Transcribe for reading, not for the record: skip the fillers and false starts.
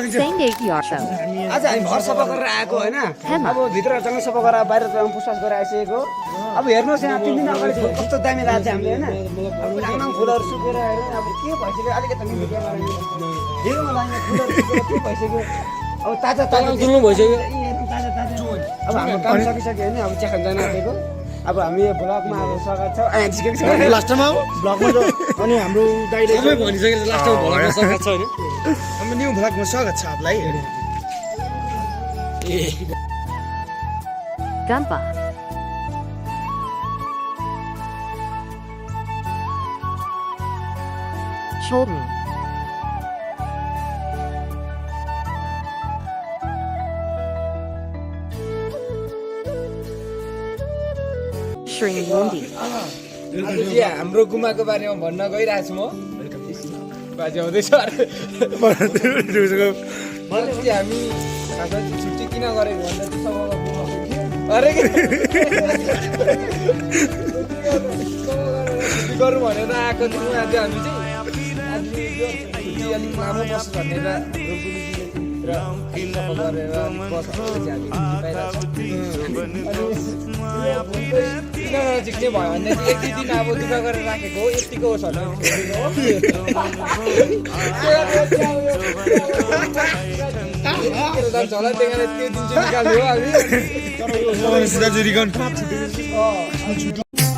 Same day PR show. आज हामी घर सफा गरेर आएको होइन अब भित्र जग्गा सफा गरेर बाहिर जग्गा पुछाछ गरेर आइसकेको अब हेर्नुहोस् यहाँ 3 दिन अगाडि कस्तो दामी लाग्छ हामीले होइन अब राम्रो फुलहरू सुकेर हेर्नु अब के भइसक्यो अलिकति मिडियामा हेर्नु मलाई फुलहरू सुकेर के भइसक्यो अब ताजा ताजा दुर्नु भइसक्यो ताजा ताजा अब हाम्रो काम सकिसक्यो होइन अब चिया खान जान आँटेको अब हामी ब्लगमा अब स्वागत छ लास्टमा ब्लगमा अनि हाम्रो दाइले सबै भनिसकेर लास्टमा भलाको स्वागत छ हैन हाम्रो न्यू ब्लगमा स्वागत छ आपलाई Gampa. Children. Shring Wundi. हाम्रो गुमाको बारेमा भन्न गइरहेको छु म बाजे आउँदैछ भनेपछि हामी खासमा छुट्टी किन गरेको भन्दा चाहिँ सभामा अरे छुट्टी गरौँ भनेर आएको थियौँ आज हामी चाहिँ आज छुट्टी अलिक लामो बस्छ भनेर र सफा गरेर बस्दाखेरि चाहिँ हामी किन नजिक्ने भयो भने चाहिँ एक दुई दिन अब दुःख गरेर राखेको हो यतिको होस् भनेर जान्छ होला त्यही कारण त्यो दिन चाहिँ निकाल्यो हामी